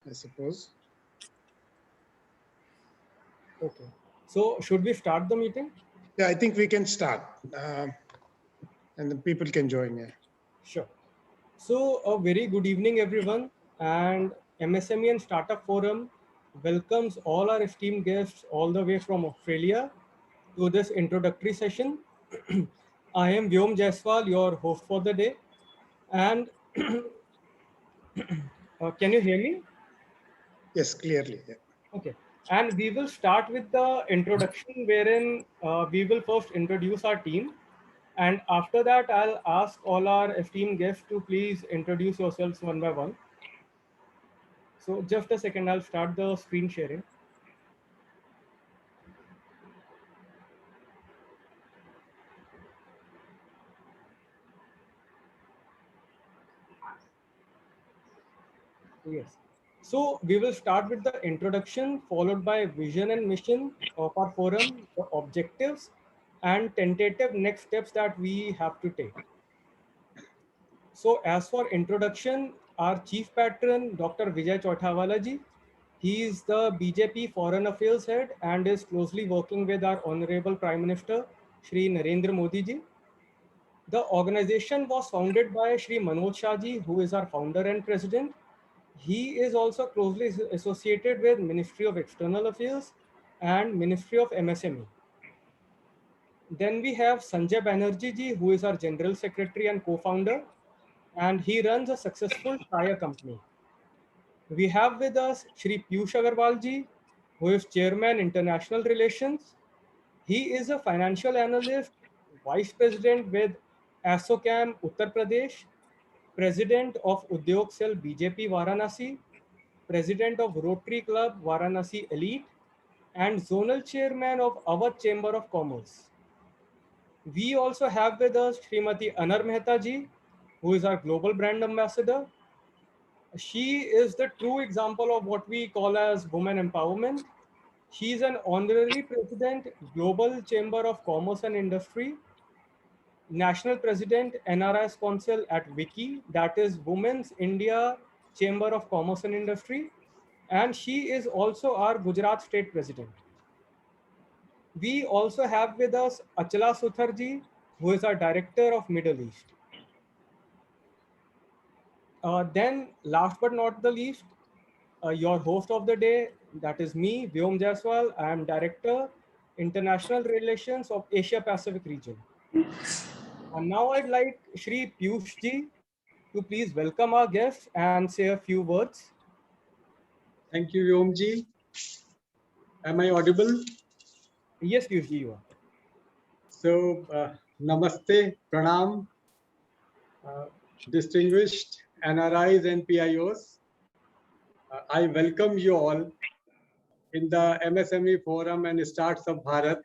I suppose. Okay. So should we start the meeting? Yeah, I think we can start, and the people can join. Yeah. Sure. So a very good evening, everyone, and MSME and Startup Forum welcomes all our esteemed guests all the way from Australia to this introductory session. I am Vyom Jaiswal, your host for the day, and can you hear me? Yes, clearly. Yeah. Okay. And we will start with the introduction, wherein we will first introduce our team. And after that, I'll ask all our esteemed guests to please introduce yourselves one by one. So just a second, I'll start the screen sharing. Yes. So we will start with the introduction, followed by vision and mission of our forum, the objectives, and tentative next steps that we have to take. So as for introduction, our chief patron, Dr. Vijay Chautawala ji, he is the BJP Foreign Affairs head and is closely working with our Honorable Prime Minister, Shri Narendra Modi ji. The organization was founded by Shri Manoj Shah ji, who is our founder and president. He is also closely associated with Ministry of External Affairs and Ministry of MSME. Then we have Sanjay Banerjee ji, who is our general secretary and co-founder, and he runs a successful tire company. We have with us Shri Piyush Agarwalji, who is Chairman International Relations. He is a financial analyst, Vice President with ASSOCHAM Uttar Pradesh, President of Udyog Cell BJP Varanasi, President of Rotary Club Varanasi Elite, and Zonal Chairman of our Chamber of Commerce. We also have with us Srimati Anar Mehta ji, who is our Global Brand Ambassador. She is the true example of what we call as women empowerment. She is an honorary president, Global Chamber of Commerce and Industry, national president, NRI's Council at WICI, that is Women's India Chamber of Commerce and Industry, and she is also our Gujarat state president. We also have with us Achala Sutharji, who is our director of Middle East. Then, last but not the least, your host of the day, that is me, Vyom Jaiswal. I am Director, International Relations of Asia Pacific region. And now I'd like Shri Piyush ji to please welcome our guests and say a few words. Thank you, Vyomji. Am I audible? Yes, Piyush ji, you are. So, namaste, pranam, distinguished NRIs and PIOs. I welcome you all in the MSME Forum and Starts of Bharat.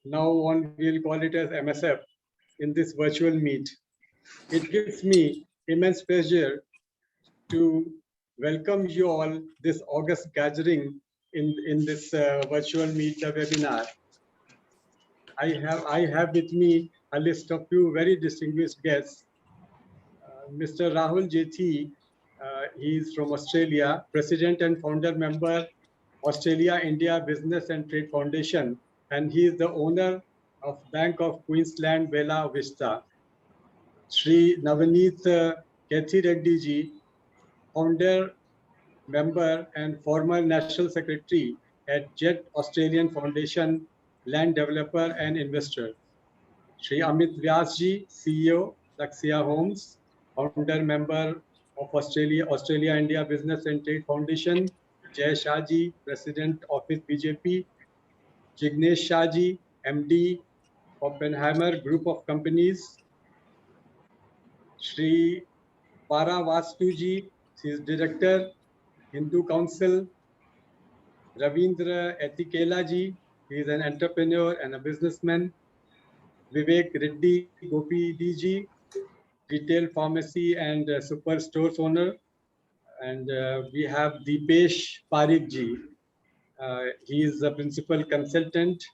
Now we'll call it as MSF in this virtual meet. It gives me immense pleasure to welcome you all this August gathering in this virtual meet webinar. I have with me a list of few very distinguished guests. Mr. Rahul Jethi, he is from Australia, President and Founder Member, Australia India Business and Trade Foundation, and he is the owner of Bank of Queensland Bella Vista. Sri Navaneet Kethi Reddy ji, Founder, Member, and former National Secretary at Jet Australian Foundation, Land Developer and Investor. Sri Amit Vyas ji, CEO, Lakshya Homes, founder member of Australia India Business and Trade Foundation. Jay Shah ji, President Office BJP. Jignesh Shah ji, MD, Oppenheimer Group of Companies. Sri Para Vastu ji, he is Director, Hindu Council. Ravindra Etikela ji, he is an entrepreneur and a businessman. Vivek Reddy Gopi ji, retail pharmacy and super stores owner. And we have Deepesh Parikh ji. He is a principal consultant.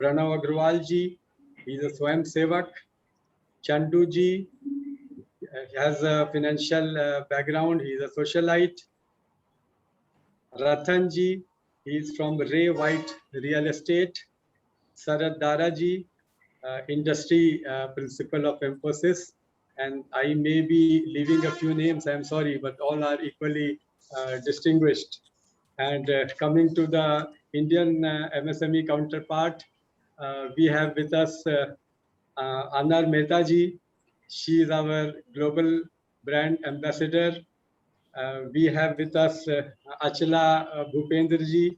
Pranav Agarwalji, he is a Swayam Sevak. Chandu ji has a financial background. He is a socialite. Rathanji, he is from Ray White Real Estate. Sarad Daraji, industry principal of Emphasis. And I may be leaving a few names, I'm sorry, but all are equally distinguished. And coming to the Indian MSME counterpart, we have with us Anar Mehtaji. She is our global brand ambassador. We have with us Achala Bhupendraji.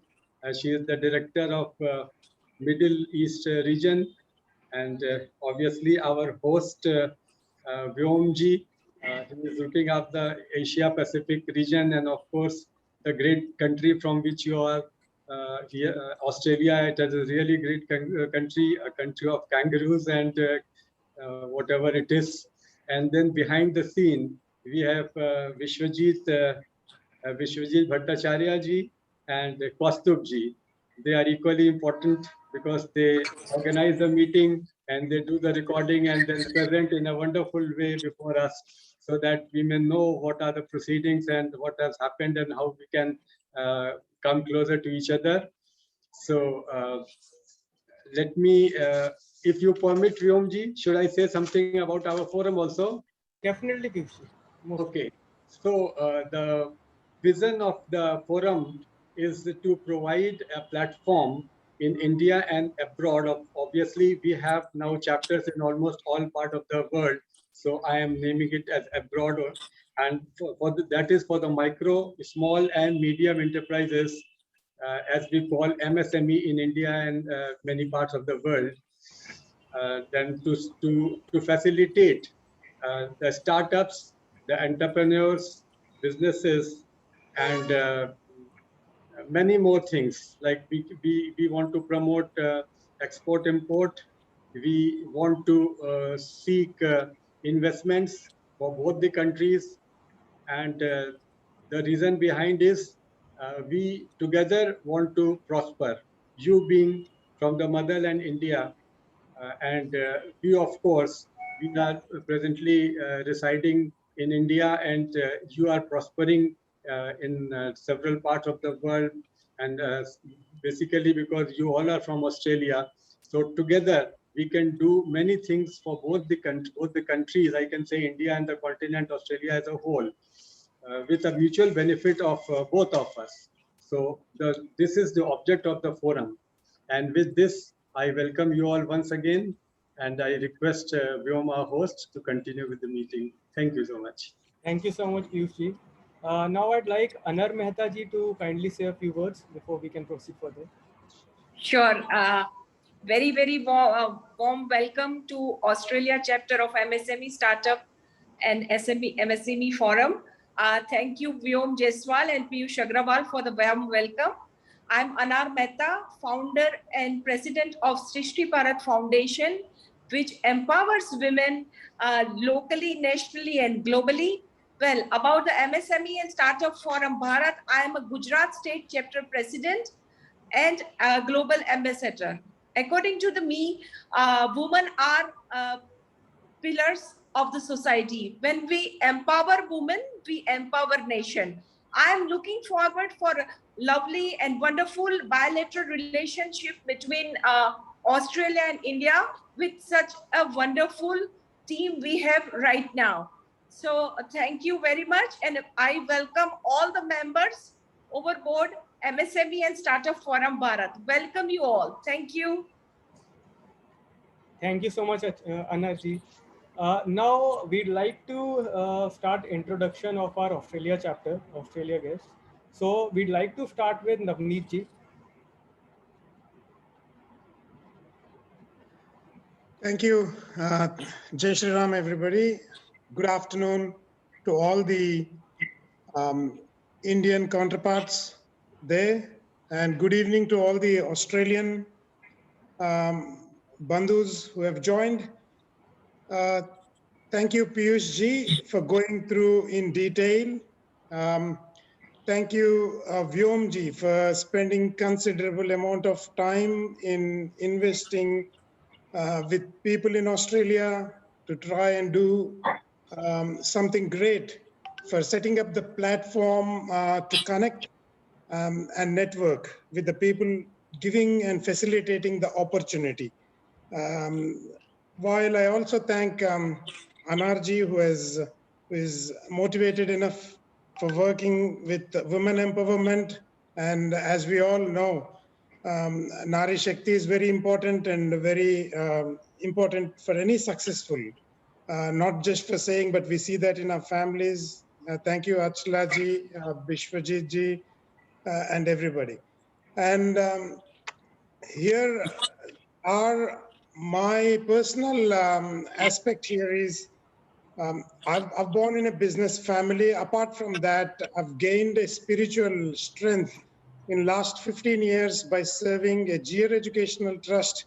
She is the director of Middle East region, and obviously our host Vyomji, who is looking after the Asia Pacific region, and of course the great country from which you are here, Australia. It is a really great country, a country of kangaroos and whatever it is. And then behind the scene, we have Vishwajit Bhattacharya ji and Kaustubh ji. They are equally important because they organize the meeting and they do the recording and then present in a wonderful way before us, so that we may know what are the proceedings and what has happened and how we can come closer to each other. So let me, if you permit, Vyomji, should I say something about our forum also? Definitely, Piyushji. Okay. So the vision of the forum is to provide a platform in India and abroad. Obviously, we have now chapters in almost all parts of the world. So I am naming it as abroad, and that is for the micro, small, and medium enterprises, as we call MSME in India and many parts of the world. Then to facilitate the startups, the entrepreneurs, businesses, and many more things. Like we want to promote export import. We want to seek investments for both the countries, and the reason behind is we together want to prosper. You being from the motherland India, and we, of course, we are presently residing in India, and you are prospering in several parts of the world, and basically because you all are from Australia. So together we can do many things for both the countries. I can say India and the continent Australia as a whole, with a mutual benefit of both of us. So this is the object of the forum. And with this, I welcome you all once again, and I request Vyom, our host, to continue with the meeting. Thank you so much. Thank you so much, Piyushji. Now I'd like Anar Mehtaji to kindly say a few words before we can proceed further. Sure. Very, very warm welcome to Australia chapter of MSME Startup and MSME Forum. Thank you, Vyom Jaiswal and Piyush Agrawal, for the warm welcome. I'm Anar Mehta, founder and president of Srishti Bharat Foundation, which empowers women locally, nationally, and globally. Well, about the MSME and Startup Forum Bharat, I am a Gujarat State Chapter President and a Global Ambassador. According to me, women are pillars of the society. When we empower women, we empower nation. I am looking forward for a lovely and wonderful bilateral relationship between Australia and India with such a wonderful team we have right now. So thank you very much. And I welcome all the members overboard MSME and Startup Forum Bharat. Welcome you all. Thank you. Thank you so much, Anarji. Now we'd like to start introduction of our Australia chapter, Australia guest. So we'd like to start with Navneet ji. Thank you. Jai Shri Ram, everybody. Good afternoon to all the Indian counterparts there, and good evening to all the Australian bandhus who have joined. Thank you, Piyush ji, for going through in detail. Thank you, Vyom ji, for spending considerable amount of time in investing with people in Australia to try and do something great, for setting up the platform to connect and network with the people giving and facilitating the opportunity. While I also thank Anarji, who is motivated enough for working with women empowerment. And as we all know, Nari Shakti is very important and very important for any successful, not just for saying, but we see that in our families. Thank you, Achalaji, Bishwajit ji, and everybody. And here are my personal aspect here is I've born in a business family. Apart from that, I've gained a spiritual strength in last 15 years by serving a GR Educational Trust,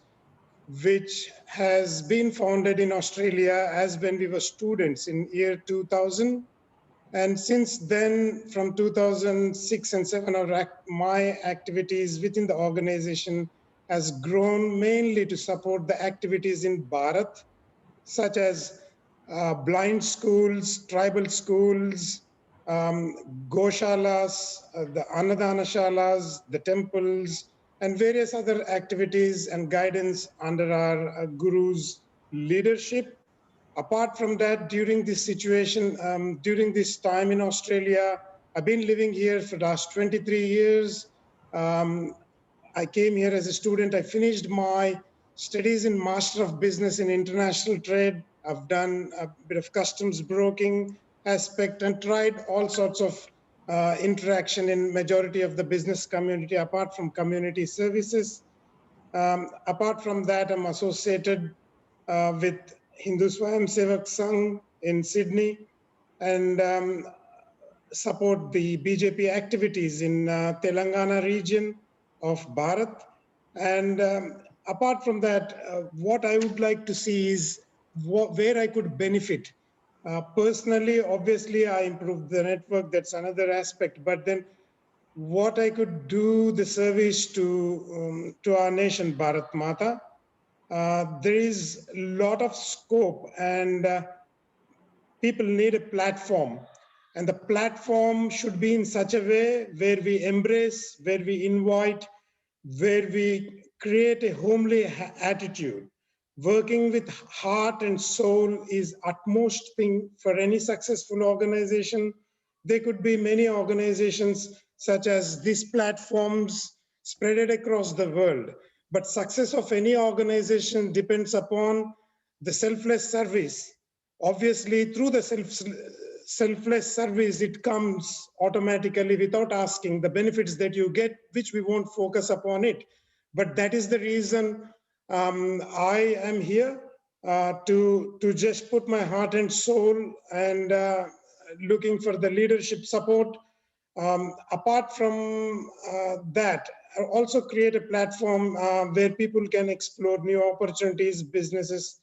which has been founded in Australia as when we were students in year 2000. And since then, from 2006 and 7, my activities within the organization has grown mainly to support the activities in Bharat, such as blind schools, tribal schools, goshalas, the annadanashalas, the temples, and various other activities and guidance under our guru's leadership. Apart from that, during this situation, during this time in Australia, I've been living here for the last 23 years. I came here as a student. I finished my studies in Master of Business in International Trade. I've done a bit of customs broking aspect and tried all sorts of interaction in majority of the business community, apart from community services. Apart from that, I'm associated with Hindu Swayam Sevak Sangh in Sydney and support the BJP activities in Telangana region of Bharat. And apart from that, what I would like to see is where I could benefit. Personally, obviously, I improved the network. That's another aspect. But then what I could do the service to our nation, Bharat Mata, there is a lot of scope and people need a platform. And the platform should be in such a way where we embrace, where we invite, where we create a homely attitude. Working with heart and soul is utmost thing for any successful organization. There could be many organizations such as these platforms spread across the world. But success of any organization depends upon the selfless service. Obviously, through the selfless service, it comes automatically without asking the benefits that you get, which we won't focus upon it. But that is the reason I am here to just put my heart and soul and looking for the leadership support. Apart from that, also create a platform where people can explore new opportunities, businesses,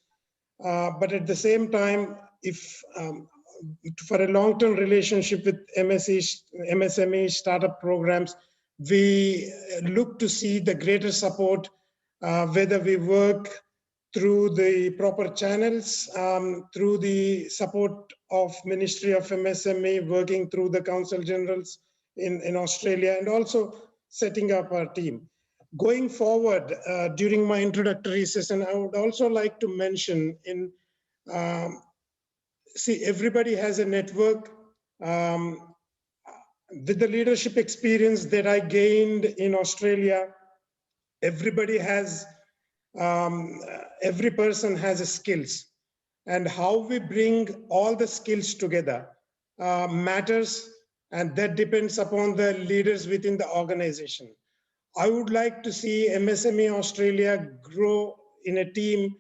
but at the same time, if for a long-term relationship with MSME startup programs, we look to see the greater support, whether we work through the proper channels, through the support of Ministry of MSME, working through the Council Generals in Australia, and also setting up our team. Going forward, during my introductory session, I would also like to mention see, everybody has a network. With the leadership experience that I gained in Australia, everybody has, every person has a skills. And how we bring all the skills together matters, and that depends upon the leaders within the organization. I would like to see MSME Australia grow in a team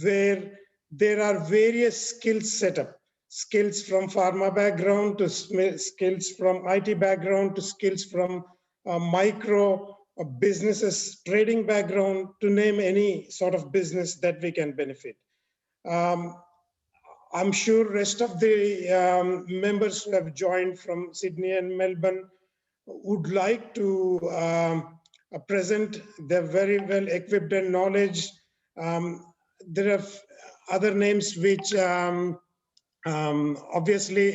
where there are various skills set up. Skills from pharma background to skills from IT background to skills from micro businesses, trading background, to name any sort of business that we can benefit. I'm sure rest of the members who have joined from Sydney and Melbourne would like to present their very well equipped and knowledge. There are other names which obviously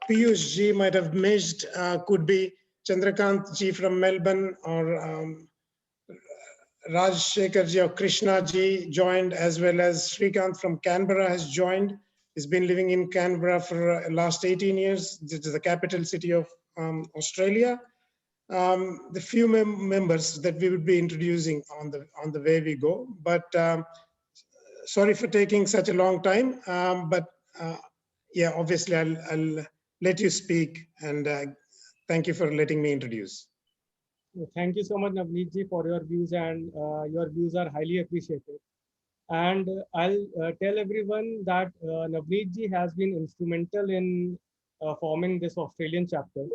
Piyush ji might have missed, could be Chandrakant ji from Melbourne, or Raj Shekhar ji or Krishna ji joined, as well as Srikanth from Canberra has joined. He's been living in Canberra for last 18 years. This is the capital city of Australia. The few members that we would be introducing on the way we go. But sorry for taking such a long time. Yeah, obviously I'll let you speak, and thank you for letting me introduce. Thank you so much, Navneet ji, for your views, and your views are highly appreciated. And I'll tell everyone that Navneet ji has been instrumental in forming this Australian chapter.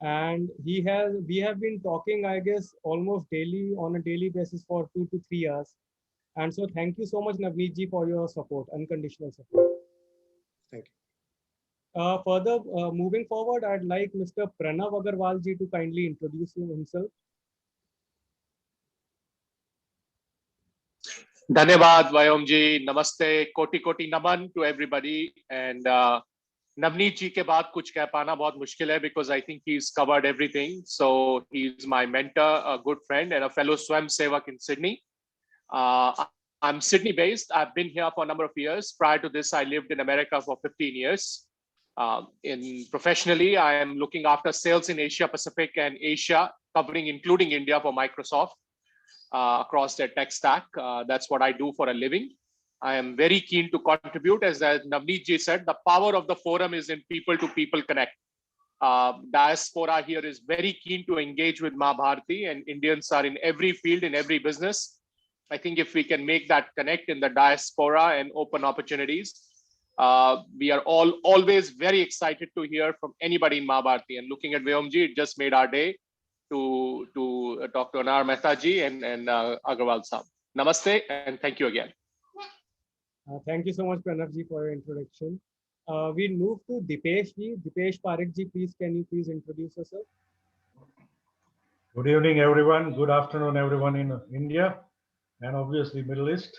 And we have been talking, I guess, almost daily, on a daily basis for 2 to 3 years. And so thank you so much, Navneet ji, for your support, unconditional support. Thank you. Further, moving forward, I'd like Mr. Pranav Agarwalji to kindly introduce himself. Dhanyavad, Vyomji. Namaste. Koti koti naman to everybody. And Navneet ji ke baad kuch keh pana bahut mushkil hai, because I think he's covered everything. So he's my mentor, a good friend, and a fellow Swam Sevak in Sydney. I'm Sydney based. I've been here for a number of years. Prior to this, I lived in America for 15 years. Professionally, I am looking after sales in Asia Pacific and Asia, covering including India for Microsoft across their tech stack. That's what I do for a living. I am very keen to contribute. As Navneet ji said, the power of the forum is in people to people connect. Diaspora here is very keen to engage with Ma Bharati, and Indians are in every field, in every business. I think if we can make that connect in the diaspora and open opportunities, we are always very excited to hear from anybody in Ma Bharati. And looking at Vyomji, it just made our day to talk to Anar Mehta ji and Agarwal Saab. Namaste, and thank you again. Thank you so much, Pranav ji, for your introduction. We'll move to Dipesh ji. Dipesh Parekh ji, please, can you please introduce yourself? Good evening, everyone. Good afternoon, everyone in India and obviously Middle East.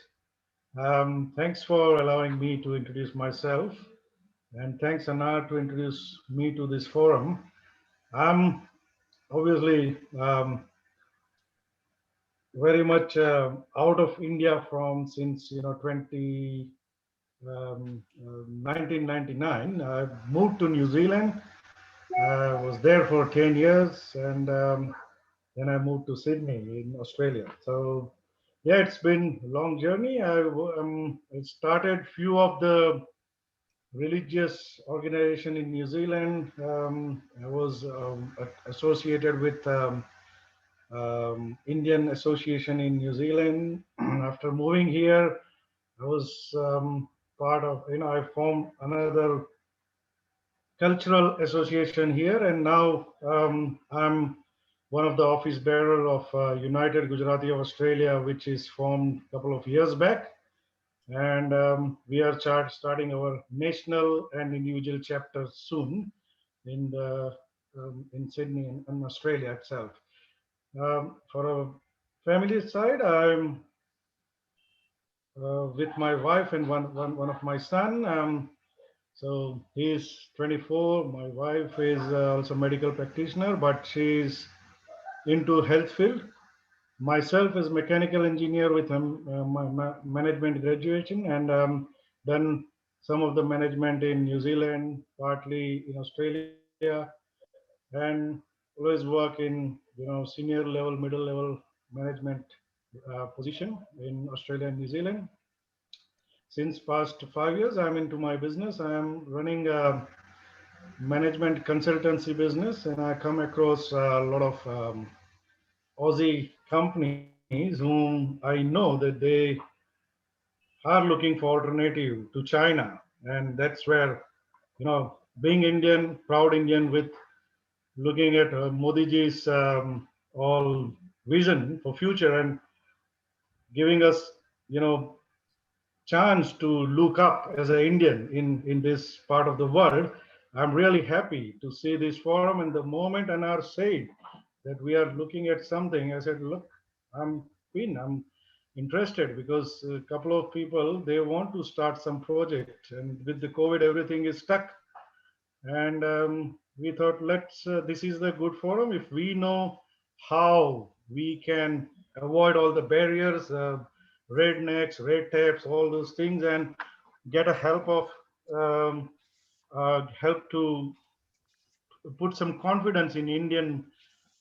Thanks for allowing me to introduce myself, and thanks, Anar, to introduce me to this forum. I'm obviously very much out of India since 1999. I moved to New Zealand. I was there for 10 years, and then I moved to Sydney in Australia. So yeah, it's been a long journey. I started few of the religious organization in New Zealand. I was associated with Indian Association in New Zealand. After moving here, I was part of, I formed another cultural association here, and now I'm one of the office bearer of United Gujarati of Australia, which is formed a couple of years back. And we are starting our national and individual chapter soon in Sydney and Australia itself. For a family side, I'm with my wife and one of my son. So he's 24. My wife is also a medical practitioner, but she's into health field. Myself is mechanical engineer with my management graduation, and done some of the management in New Zealand, partly in Australia, and always work in senior level, middle level management position in Australia and New Zealand. Since past 5 years, I'm into my business. I am running a management consultancy business, and I come across a lot of Aussie companies whom I know that they are looking for alternative to China. And that's where, being Indian, proud Indian, with looking at Modi ji's all vision for future and giving us, chance to look up as an Indian in this part of the world. I'm really happy to see this forum. And the moment Anar said that we are looking at something, I said, look, I'm interested, because a couple of people, they want to start some project, and with the COVID, everything is stuck. And we thought, this is the good forum. If we know how we can avoid all the barriers, rednecks, red tapes, all those things, and get a help to put some confidence in Indian,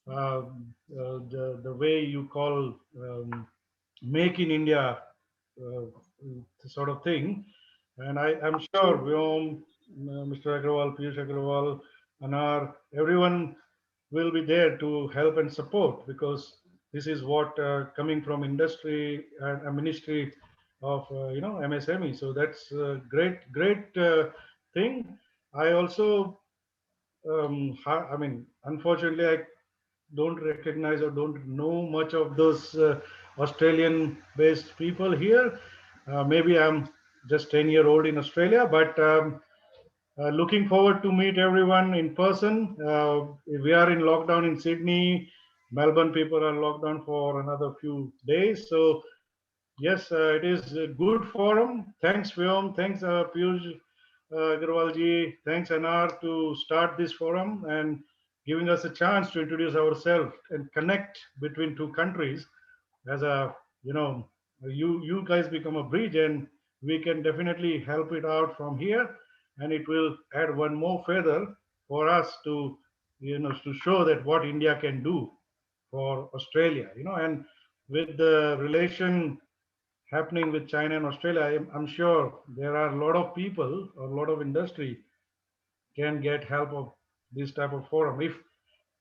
the way you call make in India sort of thing. And I'm sure Mr. Agarwal, Piyush Agarwal, Anar, everyone will be there to help and support, because this is what coming from industry and a ministry of MSME. So that's a great thing. I also unfortunately, I don't recognize or don't know much of those Australian-based people here. Maybe I'm just 10-year-old in Australia, but looking forward to meet everyone in person. We are in lockdown in Sydney. Melbourne people are locked down for another few days. So yes, it is a good forum. Thanks, Vyom. Thanks, Piyush Agarwalji. Thanks, Anar, to start this forum and giving us a chance to introduce ourselves and connect between two countries. As you guys become a bridge, and we can definitely help it out from here, and it will add one more feather for us to, to show that what India can do for Australia. And with the relation happening with China and Australia, I'm sure there are a lot of people, a lot of industry can get help of this type of forum if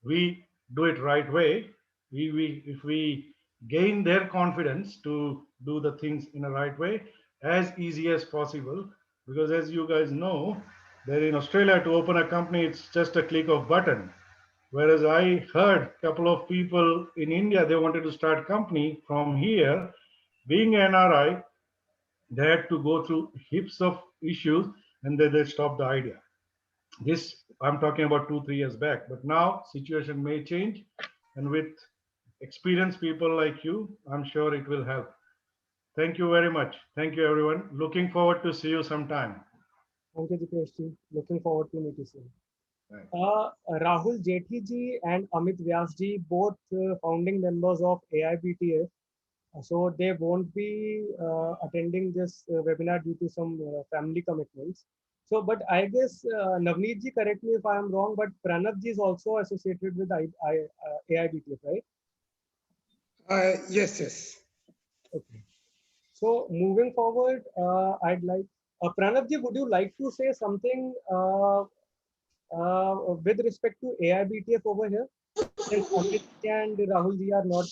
we do it right way. If we gain their confidence to do the things in a right way, as easy as possible. Because as you guys know, that in Australia to open a company, it's just a click of button. Whereas I heard a couple of people in India, they wanted to start company from here. Being NRI, they had to go through heaps of issues, and then they stopped the idea. This I'm talking about 2-3 years back, but now situation may change, and with experienced people like you, I'm sure it will help. Thank you very much. Thank you, everyone. Looking forward to see you sometime. Thank you, Dipesh. Looking forward to meet you soon. Right. Rahul Jethi ji and Amit Vyas ji, both founding members of AIBTF. So they won't be attending this webinar due to some family commitments. So, but I guess Navneet ji, correct me if I am wrong, but Pranav ji is also associated with AIBTF, right? Yes. Okay. So moving forward, I'd like Pranav ji, would you like to say something with respect to AIBTF over here, since Amit and Rahul ji are not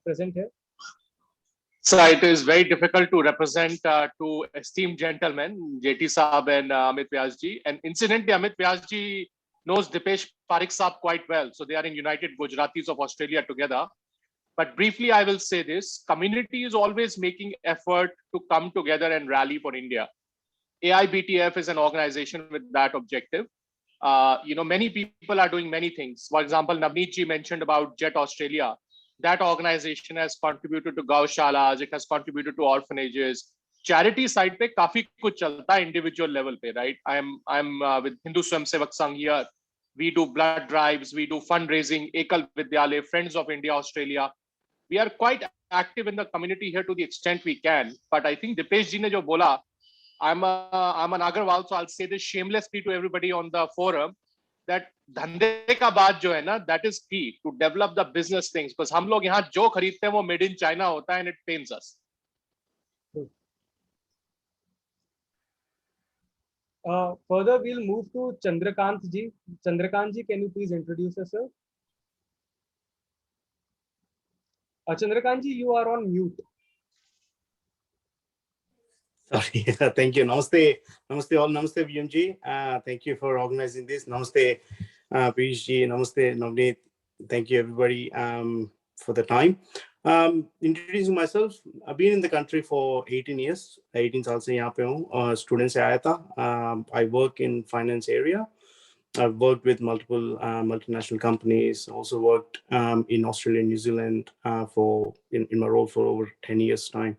present here? So it is very difficult to represent two esteemed gentlemen, JT Saab and Amit Vyas ji. And incidentally, Amit Vyas ji knows Dipesh Parekh Saab quite well. So they are in United Gujaratis of Australia together. But briefly, I will say this: community is always making effort to come together and rally for India. AIBTF is an organization with that objective. Many people are doing many things. For example, Navneet ji mentioned about Jet Australia. That organization has contributed to gaushalas, it has contributed to orphanages. Charity side pe काफी कुछ चलता है individual level pe, right? I'm with Hindu Swam Sevak Sangh here. We do blood drives, we do fundraising, Ekal Vidyalay, Friends of India Australia. We are quite active in the community here to the extent we can. But I think Dipesh ji ne jo bola, I'm an Agarwal, so I'll say this shamelessly to everybody on the forum, that धंधे का बात जो है ना, that is key to develop the business things, because हम लोग यहाँ जो खरीदते हैं वो made in China होता है, and it pains us. Further, we'll move to Chandrakant ji. Chandrakant ji, can you please introduce yourself? Chandrakant ji, you are on mute. Sorry. Thank you. Namaste. Namaste all. Namaste, VMG. Thank you for organizing this. Namaste, Piyush ji. Namaste, Navneet. Thank you, everybody, for the time. Introducing myself, I've been in the country for 18 years. 18 साल से यहाँ पे हूँ. Student से आया था. I work in finance area. I've worked with multiple multinational companies. Also worked in Australia and New Zealand in my role for over 10 years time.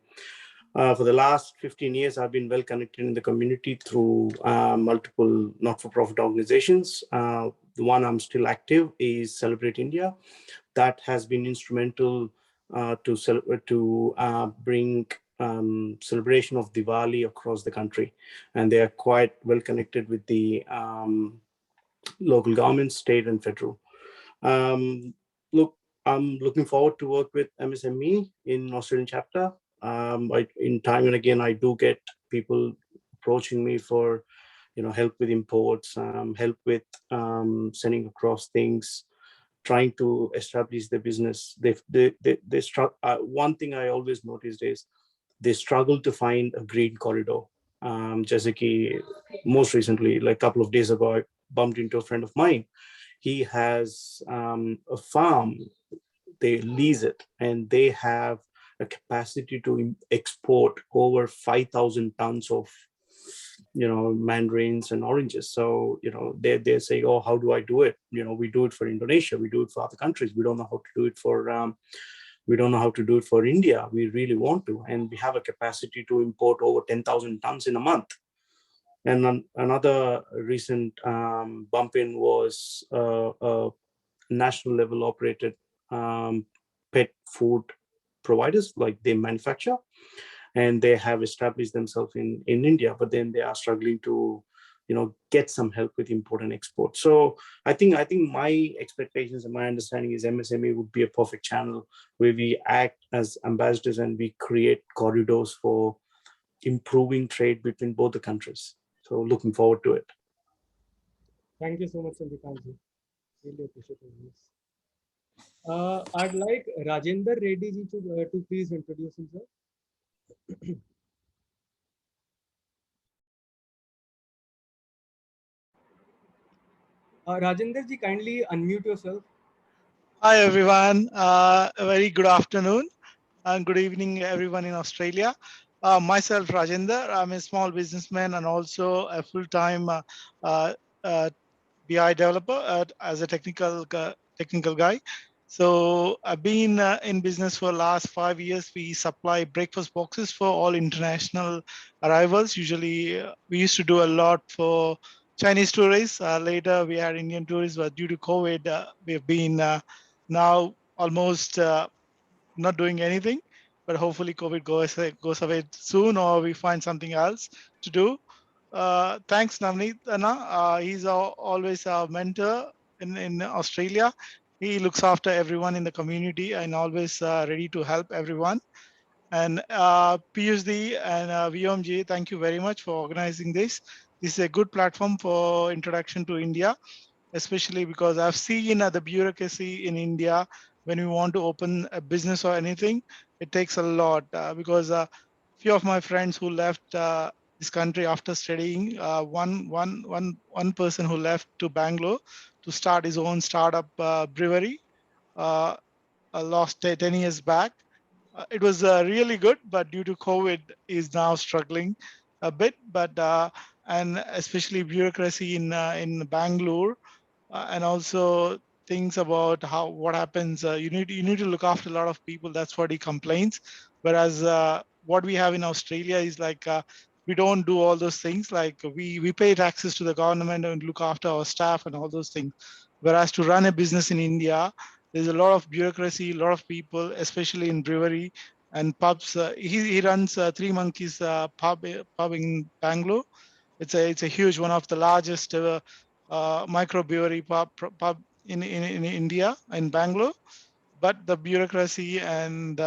For the last 15 years, I've been well connected in the community through multiple not-for-profit organizations. The one I'm still active is Celebrate India. That has been instrumental to bring celebration of Diwali across the country. And they are quite well connected with the local governments, state and federal. Look, I'm looking forward to work with MSME in Australian chapter. In time and again, I do get people approaching me for, help with imports, help with sending across things, trying to establish the business. They struggle. One thing I always noticed is they struggle to find a green corridor. Jessica, most recently, like a couple of days ago, I bumped into a friend of mine. He has a farm. They lease it, and they have a capacity to export over 5,000 tons of mandarins and oranges. So they say, oh, how do I do it? We do it for Indonesia, we do it for other countries. We don't know how to do it for India. We really want to, and we have a capacity to import over 10,000 tons in a month. And another recent bump in was a national level operated pet food providers, like they manufacture, and they have established themselves in India, but then they are struggling to get some help with import and export. So I think my expectations and my understanding is MSME would be a perfect channel where we act as ambassadors and we create corridors for improving trade between both the countries. So looking forward to it. Thank you so much, Chandrakantji. Really appreciate this. I'd like Rajender Reddy ji to please introduce himself. Rajender ji, kindly unmute yourself. Hi everyone, a very good afternoon and good evening everyone in Australia. Myself Rajender, I'm a small businessman and also a full-time BI developer as a technical guy. So I've been in business for the last 5 years. We supply breakfast boxes for all international arrivals. Usually we used to do a lot for Chinese tourists. Later we had Indian tourists, but due to COVID, we've been now almost not doing anything. But hopefully COVID goes away soon, or we find something else to do. Thanks, Navneet. He's always our mentor in Australia. He looks after everyone in the community and always ready to help everyone. And PhD and VMG, thank you very much for organizing this. This is a good platform for introduction to India, especially because I've seen the bureaucracy in India when we want to open a business or anything. It takes a lot because few of my friends who left this country after studying, one person who left to Bangalore to start his own startup brewery, lost 10 years back. It was really good, but due to COVID, is now struggling a bit. But and especially bureaucracy in Bangalore, and also things about what happens. You need to look after a lot of people. That's what he complains. Whereas what we have in Australia is like we don't do all those things. Like we pay taxes to the government and look after our staff and all those things. Whereas to run a business in India, there's a lot of bureaucracy, a lot of people, especially in brewery and pubs. He runs Three Monkeys pub in Bangalore. It's a huge, one of the largest microbrewery pub in India, in Bangalore. But the bureaucracy and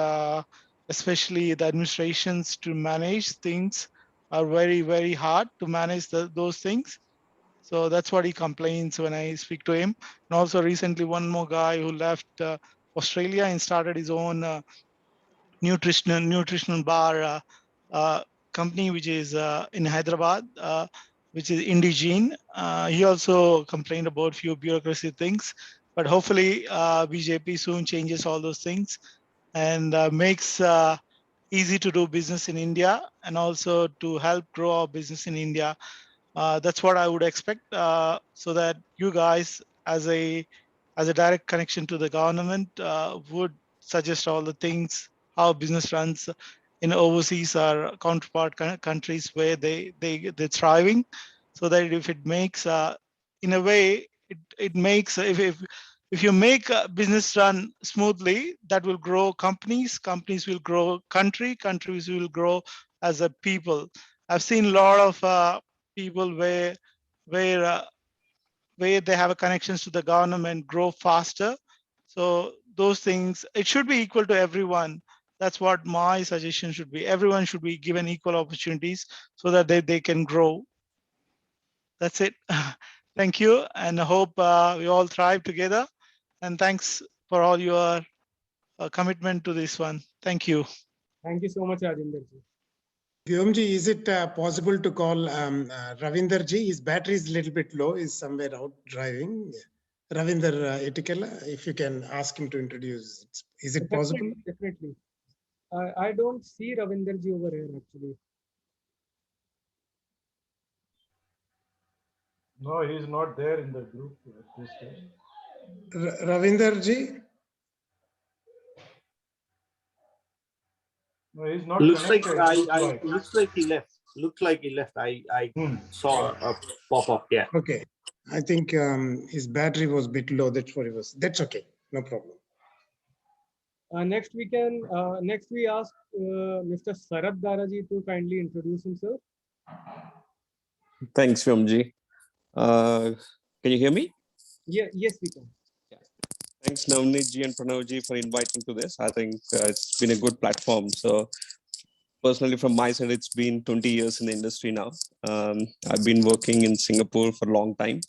especially the administrations to manage things are very, very hard to manage those things. So that's what he complains when I speak to him. And also recently, one more guy who left Australia and started his own nutritional bar company, which is in Hyderabad, which is Indigene. He also complained about few bureaucracy things, but hopefully BJP soon changes all those things and makes easy to do business in India and also to help grow our business in India. That's what I would expect, so that you guys, as a direct connection to the government, would suggest all the things how business runs in overseas or counterpart countries where they're thriving, so that if it makes in a way it makes if you make a business run smoothly, that will grow companies, companies will grow countries will grow as a people. I've seen a lot of people where where they have a connections to the government grow faster. So those things, it should be equal to everyone. That's what my suggestion should be. Everyone should be given equal opportunities so that they can grow. That's it. Thank you, and I hope we all thrive together. And thanks for all your commitment to this one. Thank you. Thank you so much, Rajinder ji. Vyomji, is it possible to call Ravinder ji? His battery is a little bit low, is somewhere out driving. Ravinder Etikela, if you can ask him to introduce. Is it possible? Definitely. I don't see Ravinder ji over here actually. No, he's not there in the group at this stage. Ravinder ji? No, he's not Looks like connected. looks like he left. Looks like he left. I saw a pop up. Yeah. Okay. I think his battery was a bit low. That's what it was. That's okay. No problem. Next we ask Mr. Sarat Daraji to kindly introduce himself. Thanks, Vyomji. Can you hear me? Yeah, yes, we can. Yeah. Thanks, Navneet and Pranav for inviting to this. I think it's been a good platform. So personally, from my side, it's been 20 years in the industry now. I've been working in Singapore for a long time.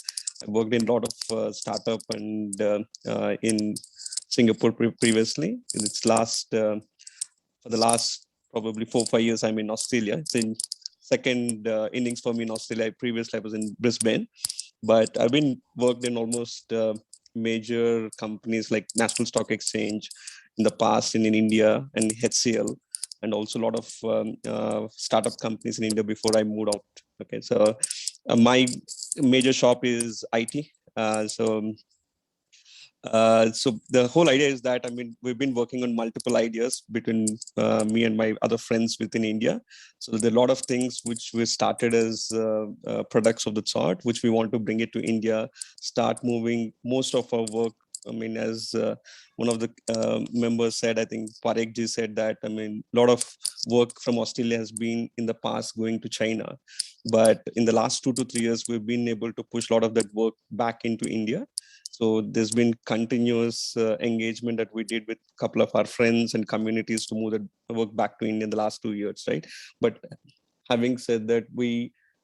I worked in a lot of startup and in Singapore previously. For the last probably 4 or 5 years, I'm in Australia. It's in second innings for me in Australia. Previously, I was in Brisbane, but I've been worked in almost major companies like National Stock Exchange in the past in India and HCL, and also a lot of startup companies in India before I moved out. Okay, so my major shop is IT. So the whole idea is that, I mean, we've been working on multiple ideas between me and my other friends within India. So there are a lot of things which we started as products of the sort, which we want to bring it to India, start moving most of our work. I mean, as one of the members said, I think Parekh ji said that, I mean, a lot of work from Australia has been in the past going to China. But in the last 2 to 3 years, we've been able to push a lot of that work back into India. So there's been continuous engagement that we did with a couple of our friends and communities to move the work back to India in the last 2 years, right? But having said that,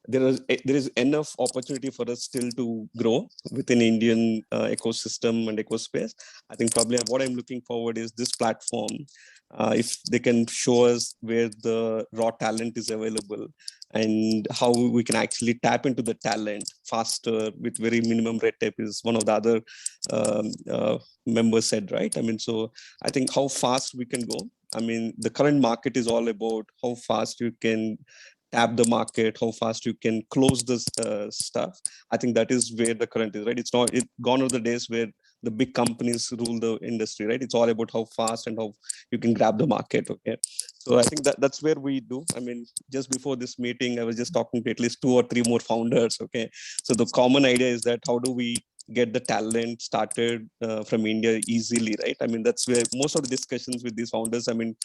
there is enough opportunity for us still to grow within Indian ecosystem and ecospace. I think probably what I'm looking forward is this platform. If they can show us where the raw talent is available and how we can actually tap into the talent faster with very minimum red tape is one of the other members said, right? I mean, so I think how fast we can go. I mean, the current market is all about how fast you can tap the market, how fast you can close this stuff. I think that is where the current is, right? It's gone are the days where the big companies rule the industry, right? It's all about how fast and how you can grab the market. Okay, so I think that's where we do. I mean, just before this meeting, I was just talking to at least 2 or 3 more founders. Okay, so the common idea is that how do we get the talent started from India easily, right? I mean, that's where most of the discussions with these founders, I mean,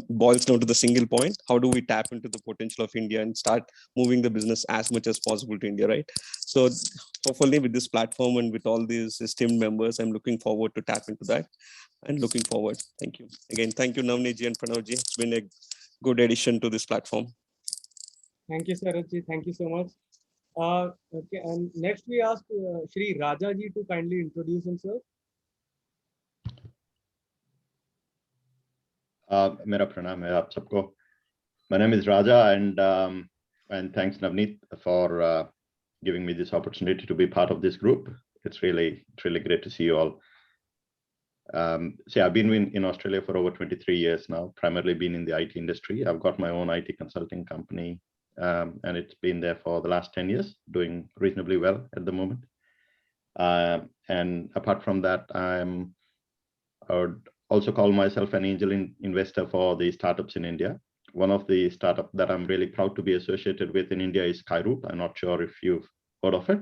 boils down to the single point: how do we tap into the potential of India and start moving the business as much as possible to India, right? So hopefully with this platform and with all these esteemed members, I'm looking forward to tap into that and looking forward. Thank you. Again, thank you, Navneet and Pranav. It's been a good addition to this platform. Thank you, Saratji. Thank you so much. Okay, and next we ask Shri Rajaji to kindly introduce himself. Mera pranam hai aap sabko. My name is Raja, and thanks Navneet for giving me this opportunity to be part of this group. It's really great to see you all. See, I've been in Australia for over 23 years now, primarily been in the IT industry. I've got my own IT consulting company, and it's been there for the last 10 years, doing reasonably well at the moment. And apart from that, I would also call myself an angel investor for the startups in India. one of the startups that I'm really proud to be associated with in India is Skyroot. I'm not sure if you've heard of it.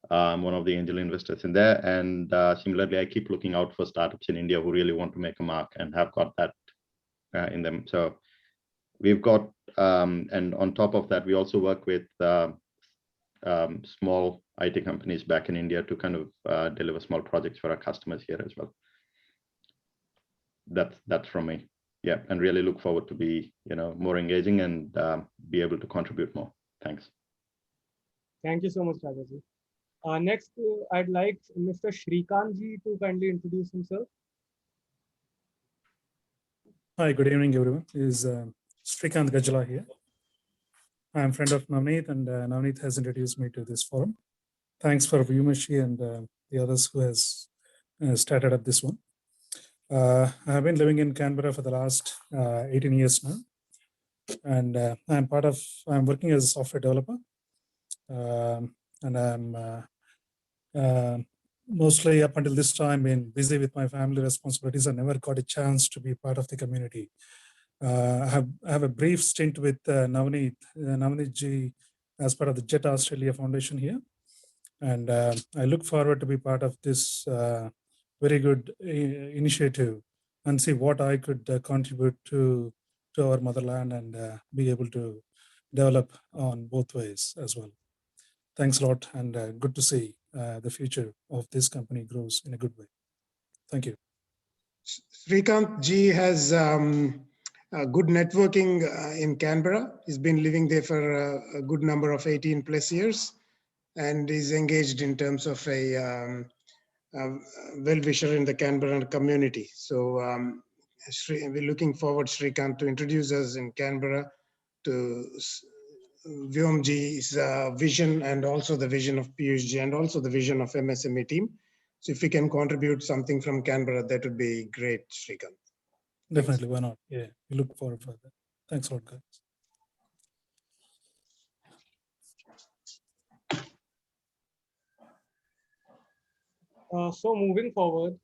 One of the angel investors in there. And similarly, I keep looking out for startups in India who really want to make a mark and have got that in them. So we've got, and on top of that, we also work with small IT companies back in India to kind of deliver small projects for our customers here as well. That's from me. Yeah, and really look forward to be, more engaging and be able to contribute more. Thanks. Thank you so much, Rajaji. Next, I'd like Mr. Shrikant ji to kindly introduce himself. Hi, good evening, everyone. This is Shrikant Gajala here. I'm a friend of Navneet, and Navneet has introduced me to this forum. Thanks for Vyumashi and the others who has started up this one. I have been living in Canberra for the last 18 years now, and I'm working as a software developer, and I'm mostly up until this time been busy with my family responsibilities. I never got a chance to be part of the community. I have a brief stint with Navneet ji as part of the Jet Australia Foundation here, and I look forward to be part of this very good initiative and see what I could contribute to our motherland and be able to develop on both ways as well. Thanks a lot, and good to see the future of this company grows in a good way. Thank you. Srikant ji has good networking in Canberra. He's been living there for a good number of 18 plus years, and is engaged in terms of a well-wisher in the Canberra community. So we're looking forward, Srikant, to introduce us in Canberra to Vyomji's vision, and also the vision of Piyushji, and also the vision of MSME team. So if we can contribute something from Canberra, that would be great, Srikant. Definitely, why not? Yeah, we look forward for that. Thanks a lot, guys. So moving forward,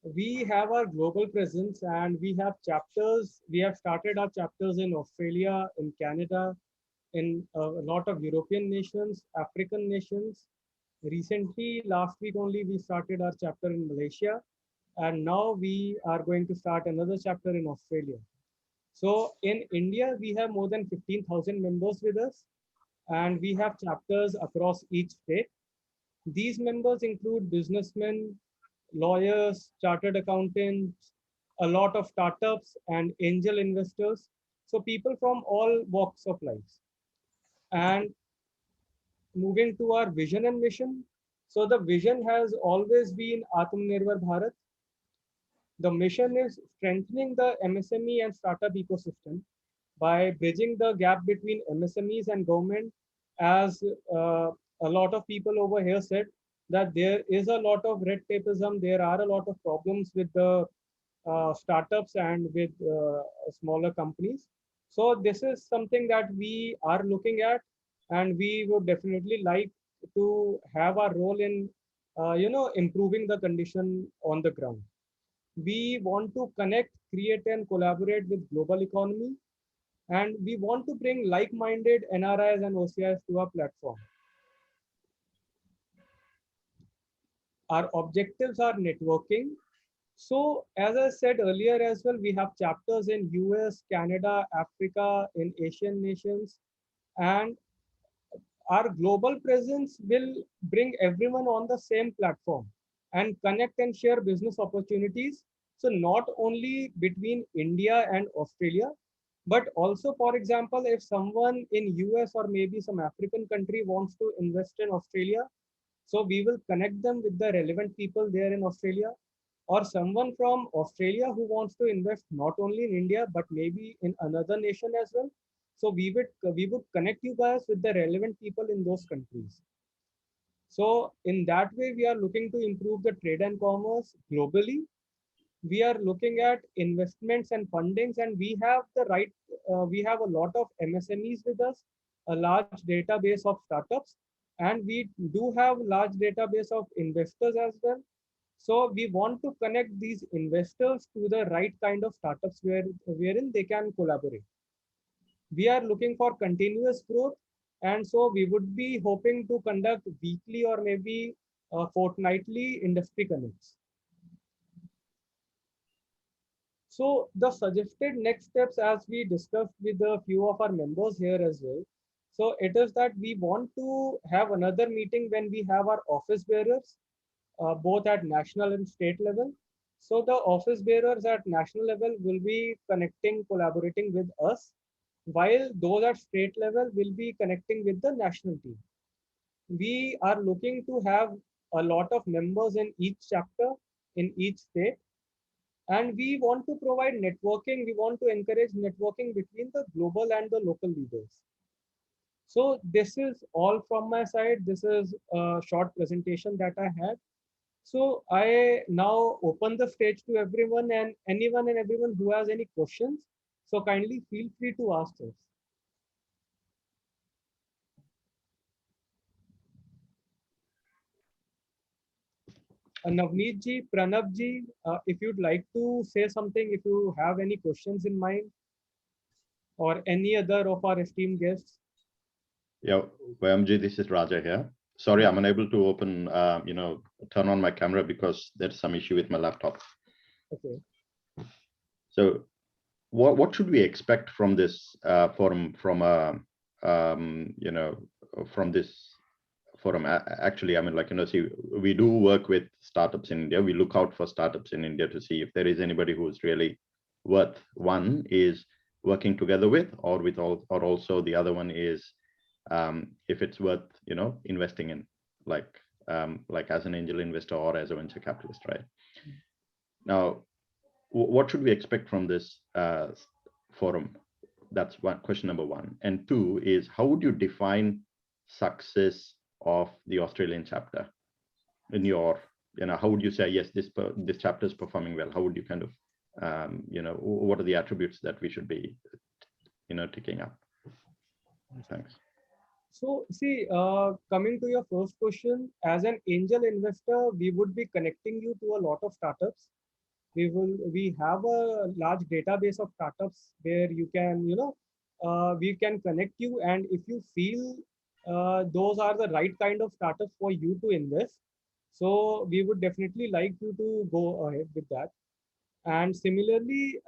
we have our global presence and we have chapters. We have started our chapters in Australia, in Canada, in a lot of European nations, African nations. Recently, last week only, we started our chapter in Malaysia, and now we are going to start another chapter in Australia. So in India, we have more than 15,000 members with us, and we have chapters across each state. These members include businessmen, lawyers, chartered accountants, a lot of startups and angel investors. So people from all walks of life. And moving to our vision and mission. So the vision has always been Atmanirbhar Bharat. The mission is strengthening the MSME and startup ecosystem by bridging the gap between MSMEs and government. As a lot of people over here said, that there is a lot of red tapeism, there are a lot of problems with the startups and with smaller companies. So this is something that we are looking at, and we would definitely like to have our role in improving the condition on the ground. We want to connect, create and collaborate with global economy, and we want to bring like-minded NRIs and OCIs to our platform. Our objectives are networking. So as I said earlier as well, we have chapters in US, Canada, Africa, in Asian nations, and our global presence will bring everyone on the same platform and connect and share business opportunities. So not only between India and Australia, but also, for example, if someone in US or maybe some African country wants to invest in Australia, so we will connect them with the relevant people there in Australia, or someone from Australia who wants to invest not only in India, but maybe in another nation as well. So we would connect you guys with the relevant people in those countries. So in that way, we are looking to improve the trade and commerce globally. We are looking at investments and fundings, and we have we have a lot of MSMEs with us, a large database of startups, and we do have large database of investors as well. So we want to connect these investors to the right kind of startups wherein they can collaborate. We are looking for continuous growth, and so we would be hoping to conduct weekly or maybe fortnightly industry connects. So the suggested next steps, as we discussed with a few of our members here as well. So it is that we want to have another meeting when we have our office bearers, both at national and state level. So the office bearers at national level will be connecting, collaborating with us, while those at state level will be connecting with the national team. We are looking to have a lot of members in each chapter, in each state, and we want to provide networking. We want to encourage networking between the global and the local leaders. So this is all from my side. This is a short presentation that I had. So I now open the stage to everyone, and anyone and everyone who has any questions. So kindly feel free to ask us. Navneet ji, Pranav ji, if you'd like to say something, if you have any questions in mind, or any other of our esteemed guests. Yeah, Vyomji, this is Raja here. Sorry, I'm unable to open, turn on my camera because there's some issue with my laptop. Okay. So what should we expect from this forum, from this forum? Actually, I mean, see, we do work with startups in India. We look out for startups in India to see if there is anybody who's really worth, one is working together with, or also the other one is if it's worth, investing in, like as an angel investor or as a venture capitalist, right? Now, what should we expect from this forum? That's question number one. And two is, how would you define success of the Australian chapter in your, how would you say, yes, this chapter is performing well? How would you kind of, what are the attributes that we should be, ticking up? Thanks. So see, coming to your first question, as an angel investor, we would be connecting you to a lot of startups. We have a large database of startups where you can, we can connect you, and if you feel those are the right kind of startups for you to invest, so we would definitely like you to go ahead with that. And similarly,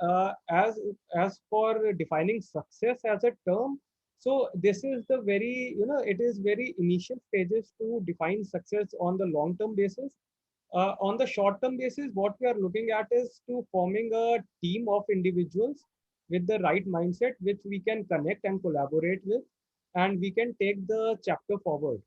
as for defining success as a term, so this is the very, it is very initial stages to define success on the long-term basis. On the short-term basis, what we are looking at is to forming a team of individuals with the right mindset, which we can connect and collaborate with, and we can take the chapter forward.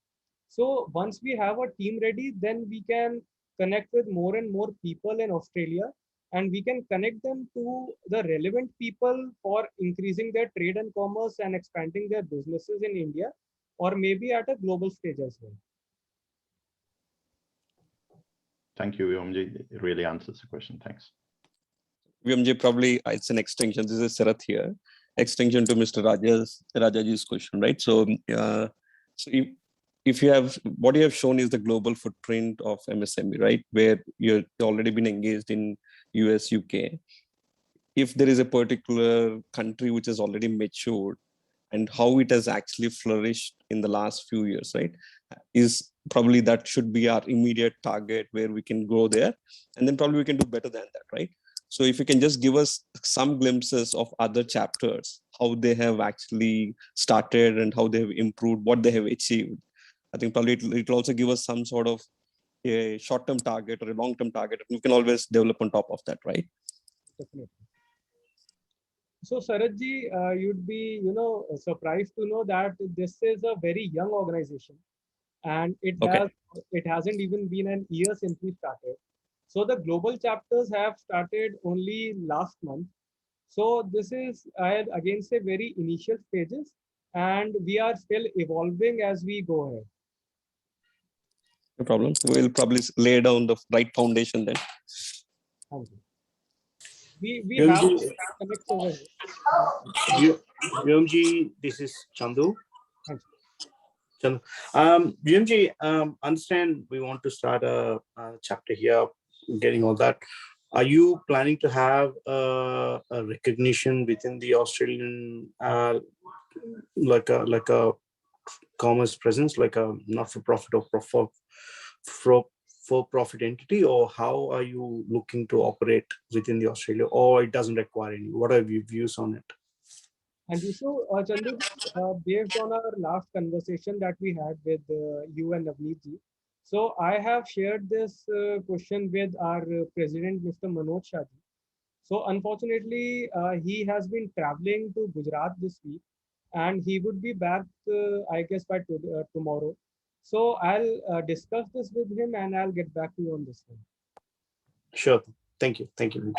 So once we have a team ready, then we can connect with more and more people in Australia, and we can connect them to the relevant people for increasing their trade and commerce and expanding their businesses in India, or maybe at a global stage as well. Thank you, Vyomji. It really answers the question. Thanks. Vyomji, probably it's an extension. This is Sarath here. Extension to Mr. Rajaji's question, right? So, if you have, what you have shown is the global footprint of MSME, right? Where you've already been engaged in US, UK. If there is a particular country which has already matured and how it has actually flourished in the last few years, right? Is probably that should be our immediate target where we can go there. And then probably we can do better than that, right? So if you can just give us some glimpses of other chapters, how they have actually started and how they have improved, what they have achieved. I think probably it will also give us some sort of a short-term target or a long-term target. We can always develop on top of that, right? Definitely. So Saratji, you'd be, surprised to know that this is a very young organization, and it hasn't even been an year since we started. So the global chapters have started only last month. So this is, I again say, very initial stages, and we are still evolving as we go ahead. No problem. We'll probably lay down the right foundation then. Thank you. We have connects over here. Vyomji, this is Chandu. Thank you. Vyomji, understand we want to start a chapter here, getting all that. Are you planning to have a recognition within the Australian like a commerce presence, like a not-for-profit or for-profit entity, or how are you looking to operate within the Australia, or it doesn't require any? What are your views on it? And so, Chandu, based on our last conversation that we had with you and Navneet ji, so I have shared this question with our president, Mr. Manoj Shah ji. So unfortunately, he has been traveling to Gujarat this week, and he would be back, I guess, by tomorrow. So I'll discuss this with him, and I'll get back to you on this one. Sure. Thank you. Thank you.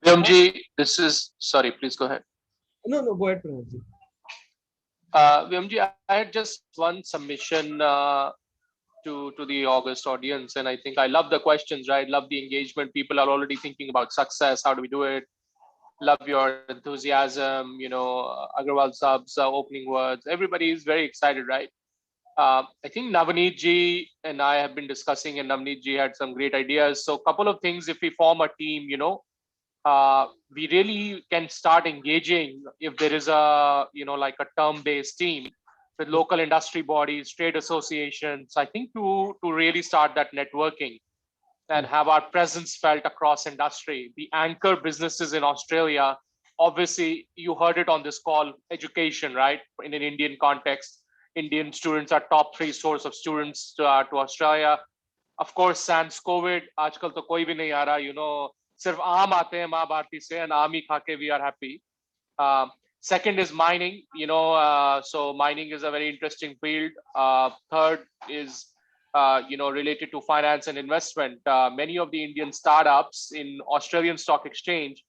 Vyomji, this is, sorry, please go ahead. No, go ahead, Pranav ji. Vyomji, I had just one submission to the August audience, and I think I love the questions, right? Love the engagement. People are already thinking about success. How do we do it? Love your enthusiasm. Agarwal Saab's opening words. Everybody is very excited, right? I think Navneet ji and I have been discussing, and Navneet ji had some great ideas. So a couple of things, if we form a team, we really can start engaging if there is a, like a term-based team with local industry bodies, trade associations, I think to really start that networking and have our presence felt across industry. The anchor businesses in Australia, obviously you heard it on this call, education, right? In an Indian context, Indian students are top 3 source of students to Australia. Of course, sans COVID, aajkal to koi bhi nahi aa raha, sirf aam aate hain maa bharti se, and aam hi kha ke we are happy. Second is mining, so mining is a very interesting field. Third is, related to finance and investment. Many of the Indian startups in Australian Stock Exchange,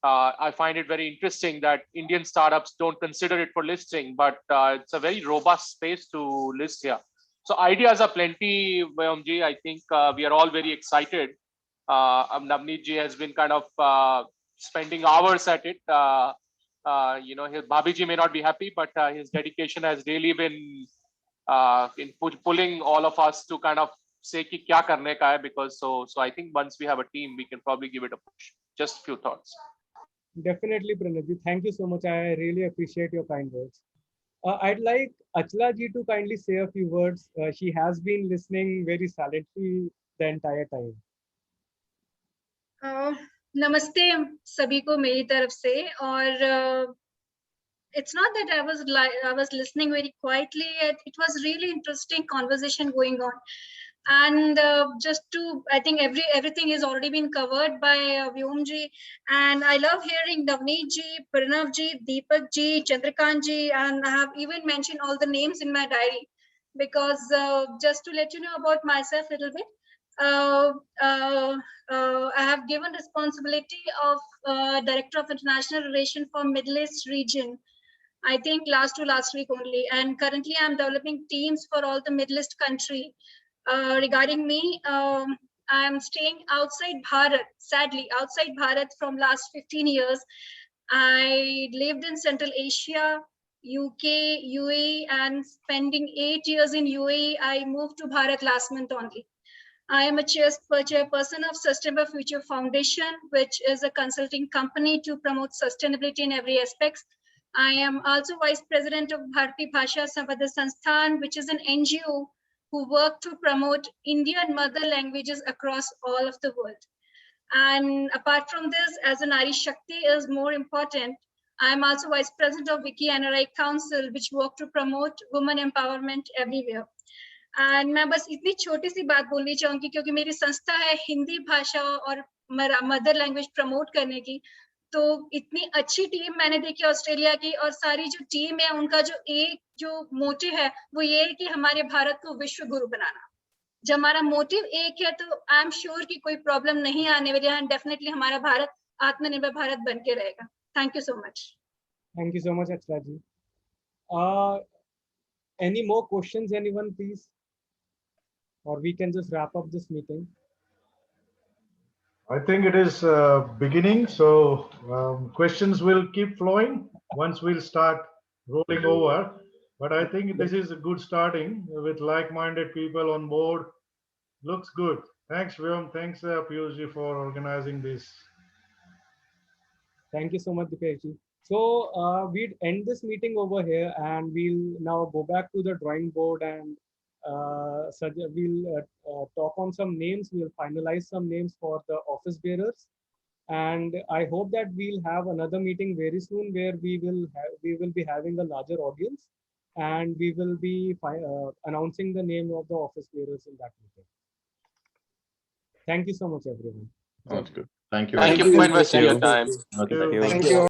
I find it very interesting that Indian startups don't consider it for listing, but it's a very robust space to list here. So ideas are plenty, Vyomji. I think we are all very excited. Navneet ji has been kind of spending hours at it. His Babiji may not be happy, but his dedication has really been in pulling all of us to kind of say ki kya karne ka hai, because so I think once we have a team, we can probably give it a push. Just a few thoughts. Definitely, Pranav ji. Thank you so much. I really appreciate your kind words. I'd like Achla ji to kindly say a few words. She has been listening very silently the entire time. नमस्ते सभी को मेरी तरफ से, और it's not that I was listening very quietly. It was really interesting conversation going on, and I think everything has already been covered by Vyom ji, and I love hearing Navneet ji, Pranav ji, Deepak ji, Chandrakant ji, and I have even mentioned all the names in my diary, because just to let you know about myself a little bit. I have given responsibility of Director of International Relations for Middle East region, I think last week only, and currently I'm developing teams for all the Middle East country. Regarding me, I'm staying outside Bharat, sadly outside Bharat from last 15 years. I lived in Central Asia, UK, UAE, and spending 8 years in UAE. I moved to Bharat last month only. I am a chairperson of Sustainable Future Foundation, which is a consulting company to promote sustainability in every aspect. I am also vice president of Bharati Bhasha Samvardhan Sansthan, which is an NGO who work to promote Indian mother languages across all of the world. And apart from this, as a Nari Shakti is more important, I am also vice president of Wiki NRI Council, which work to promote women empowerment everywhere. And मैं बस इतनी छोटी सी बात बोलनी चाहूंगी, क्योंकि मेरी संस्था है हिंदी भाषा और मदर लैंग्वेज प्रमोट करने की, तो इतनी अच्छी टीम मैंने देखी ऑस्ट्रेलिया की, और सारी जो टीम है उनका जो मोटिव है वो ये है कि हमारे भारत को विश्व गुरु बनाना। जब हमारा मोटिव एक है तो आई एम श्योर कि कोई प्रॉब्लम नहीं आने वाली है, एंड डेफिनेटली हमारा भारत आत्मनिर्भर भारत बन के रहेगा। Thank you so much. Thank you so much Akshara ji. Any more questions anyone please, or we can just wrap up this meeting? I think it is beginning, so questions will keep flowing once we'll start rolling over. But I think this is a good starting with like-minded people on board. Looks good. Thanks, Vyom. Thanks, Piyush ji, for organizing this. Thank you so much, Dipesh ji. So we'd end this meeting over here, and we'll now go back to the drawing board, and we'll talk on some names. We'll finalize some names for the office bearers, and I hope that we'll have another meeting very soon where we will be having a larger audience, and we will be announcing the name of the office bearers in that meeting. Thank you so much, everyone. That's good. Thank you. Thank you for investing your time. Okay. Thank you.